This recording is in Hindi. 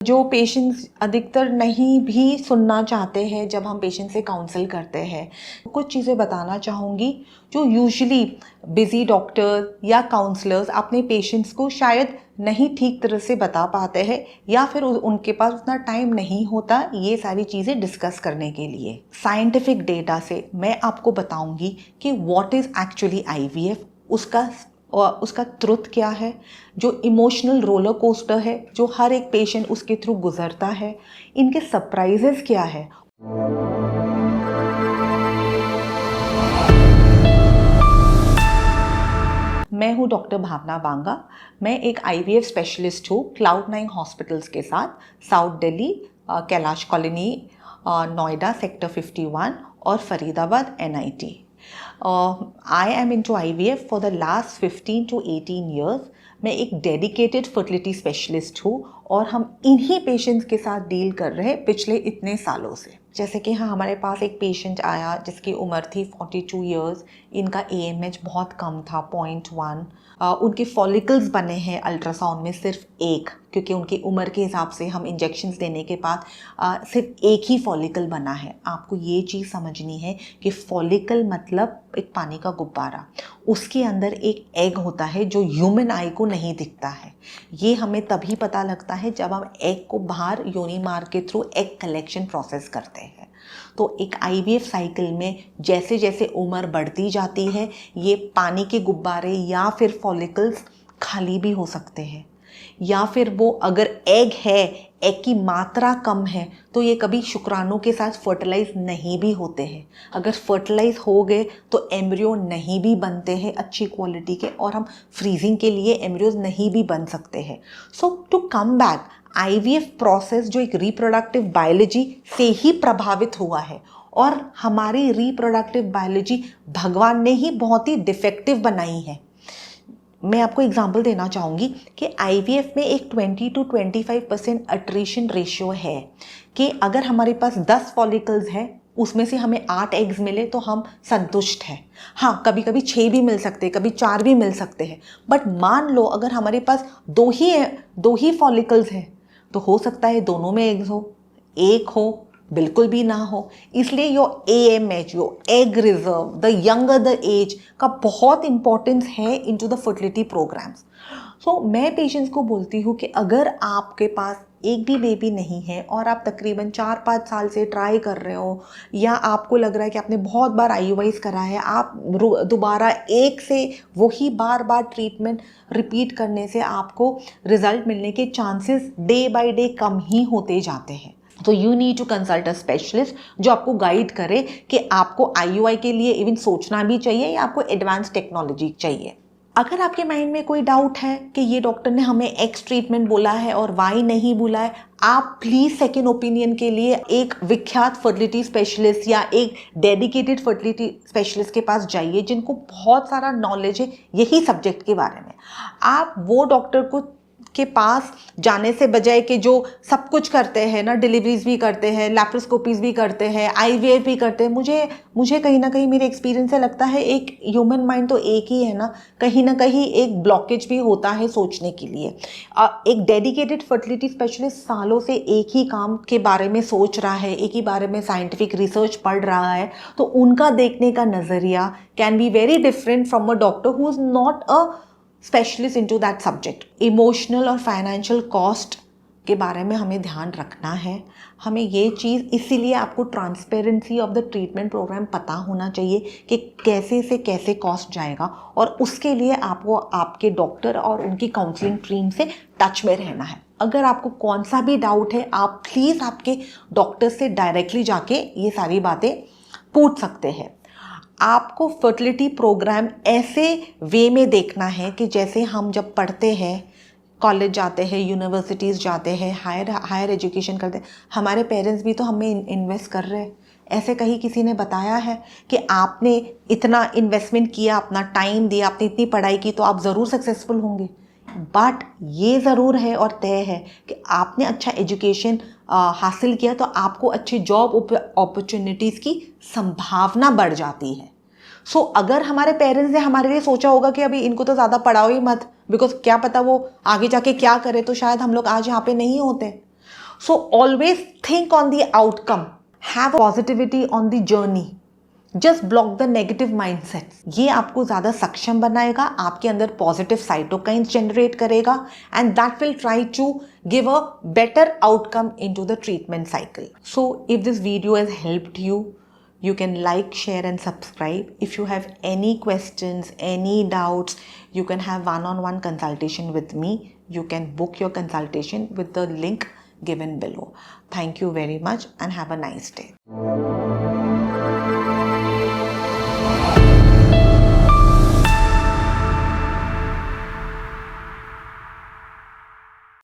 जो पेशेंट्स अधिकतर नहीं भी सुनना चाहते हैं जब हम पेशेंट से काउंसल करते हैं, कुछ चीज़ें बताना चाहूँगी जो यूजुअली बिजी डॉक्टर या काउंसलर्स अपने पेशेंट्स को शायद नहीं ठीक तरह से बता पाते हैं या फिर उनके पास उतना टाइम नहीं होता ये सारी चीज़ें डिस्कस करने के लिए। साइंटिफिक डेटा से मैं आपको बताऊंगी कि व्हाट इज़ एक्चुअली आईवीएफ, उसका ट्रुथ क्या है, जो इमोशनल रोलर कोस्टर है जो हर एक पेशेंट उसके थ्रू गुजरता है, इनके सरप्राइजेस क्या है। मैं हूँ डॉक्टर भावना बांगा। मैं एक आईवीएफ स्पेशलिस्ट हूँ क्लाउड9 हॉस्पिटल्स के साथ south Delhi, Kailash colony, Noida sector 51 और Faridabad NIT। I am into IVF for the last 15 to 18 years। मैं एक डेडिकेटेड फर्टिलिटी स्पेशलिस्ट हूँ और हम इन्हीं पेशेंट्स के साथ डील कर रहे हैं पिछले इतने सालों से। जैसे कि हाँ, हमारे पास एक पेशेंट आया जिसकी उम्र थी 42 इयर्स। इनका AMH बहुत कम था, 0.1। उनके फॉलिकल्स बने हैं अल्ट्रासाउंड में सिर्फ एक, क्योंकि उनकी उम्र के हिसाब से हम इंजेक्शन्स देने के बाद सिर्फ एक ही फॉलिकल बना है। आपको ये चीज़ समझनी है कि फॉलिकल मतलब एक पानी का गुब्बारा, उसके अंदर एक एग होता है जो ह्यूमन आई को नहीं दिखता है। ये हमें तभी पता लगता है जब हम एग को बाहर योनि मार्ग के थ्रू एग कलेक्शन प्रोसेस करते हैं। तो एक IVF साइकिल में जैसे जैसे उम्र बढ़ती जाती है ये पानी के गुब्बारे या फिर फॉलिकल्स खाली भी हो सकते हैं, या फिर वो अगर एग है, एग की मात्रा कम है तो ये कभी शुक्राणु के साथ फर्टिलाइज नहीं भी होते हैं। अगर फर्टिलाइज हो गए तो एम्ब्रियो नहीं भी बनते हैं अच्छी क्वालिटी के, और हम फ्रीजिंग के लिए एम्ब्रियोज नहीं भी बन सकते हैं। So to come back, IVF process जो एक रिप्रोडक्टिव बायोलॉजी से ही प्रभावित हुआ है, और हमारी रिप्रोडक्टिव बायोलॉजी भगवान ने ही बहुत ही डिफेक्टिव बनाई है। मैं आपको एग्जांपल देना चाहूँगी कि IVF में एक 20 to 25% अट्रीशन रेशियो है कि अगर हमारे पास 10 फॉलिकल्स हैं उसमें से हमें 8 एग्स मिले तो हम संतुष्ट हैं। हाँ, कभी कभी 6 भी मिल सकते हैं, कभी 4 भी मिल सकते हैं, बट मान लो अगर हमारे पास दो ही फॉलिकल्स हैं तो हो सकता है दोनों में एग्स हो, एक हो, बिल्कुल भी ना हो। इसलिए your AMH, your egg reserve, the younger the age का बहुत इंपॉर्टेंस है into the fertility programmes. So मैं पेशेंट्स को बोलती हूँ कि अगर आपके पास एक भी बेबी नहीं है और आप तकरीबन 4-5 साल से ट्राई कर रहे हो, या आपको लग रहा है कि आपने बहुत बार IUIs करा है, आप दोबारा एक से वही बार बार ट्रीटमेंट रिपीट करने से आपको रिजल्ट मिलने के चांसेस डे बाय डे कम ही होते जाते हैं। तो you need to consult a specialist जो आपको गाइड करे कि आपको IUI के लिए इवन सोचना भी चाहिए या आपको एडवांस टेक्नोलॉजी चाहिए। अगर आपके माइंड में कोई डाउट है कि ये डॉक्टर ने हमें X ट्रीटमेंट बोला है और Y नहीं बोला है, आप प्लीज़ सेकेंड ओपिनियन के लिए एक विख्यात फर्टिलिटी स्पेशलिस्ट या एक डेडिकेटेड फर्टिलिटी स्पेशलिस्ट के पास जाइए जिनको बहुत सारा नॉलेज है यही सब्जेक्ट के बारे में। आप वो डॉक्टर को के पास जाने से बजाय कि जो सब कुछ करते हैं ना, डिलीवरीज भी करते हैं, लैप्रोस्कोपीज भी करते हैं, IVF भी करते हैं, मुझे कहीं ना कहीं मेरे एक्सपीरियंस से लगता है एक ह्यूमन माइंड तो एक ही है ना कहीं एक ब्लॉकेज भी होता है सोचने के लिए। एक डेडिकेटेड फर्टिलिटी स्पेशलिस्ट सालों से एक ही काम के बारे में सोच रहा है, एक ही बारे में साइंटिफिक रिसर्च पढ़ रहा है, तो उनका देखने का नज़रिया can be very different from a doctor who is not a specialist into that subject. Emotional और फाइनेंशियल कॉस्ट के बारे में हमें ध्यान रखना है। हमें ये चीज़ इसीलिए आपको transparency of the treatment programme पता होना चाहिए कि कैसे से कैसे कॉस्ट जाएगा, और उसके लिए आपको आपके डॉक्टर और उनकी काउंसलिंग टीम से टच में रहना है। अगर आपको कौन सा भी डाउट है आप प्लीज़ आपके डॉक्टर से डायरेक्टली जाके ये सारी बातें पूछ सकते हैं। आपको फर्टिलिटी प्रोग्राम ऐसे वे में देखना है कि जैसे हम जब पढ़ते हैं, कॉलेज जाते हैं, यूनिवर्सिटीज़ जाते हैं, हायर एजुकेशन करते हैं, हमारे पेरेंट्स भी तो हमें इन्वेस्ट कर रहे हैं। ऐसे कहीं किसी ने बताया है कि आपने इतना इन्वेस्टमेंट किया, अपना टाइम दिया, आपने इतनी पढ़ाई की तो आप ज़रूर सक्सेसफुल होंगे। बट ये ज़रूर है और तय है कि आपने अच्छा एजुकेशन हासिल किया तो आपको अच्छी जॉब अपॉर्चुनिटीज़ की संभावना बढ़ जाती है। सो अगर हमारे पेरेंट्स ने हमारे लिए सोचा होगा कि अभी इनको तो ज़्यादा पढ़ाओ ही मत, बिकॉज क्या पता वो आगे जाके क्या करे, तो शायद हम लोग आज यहाँ पे नहीं होते। So always think on the outcome. Have positivity on the journey. Just block the negative mindset. ये आपको ज़्यादा सक्षम बनाएगा, आपके अंदर पॉजिटिव साइटोकाइंस जनरेट करेगा, and that will try to give a better outcome into the treatment cycle. So if this video has helped you, you can like, share and subscribe. If you have any questions, any doubts, you can have one-on-one consultation with me. You can book your consultation with the link given below. Thank you very much and have a nice day.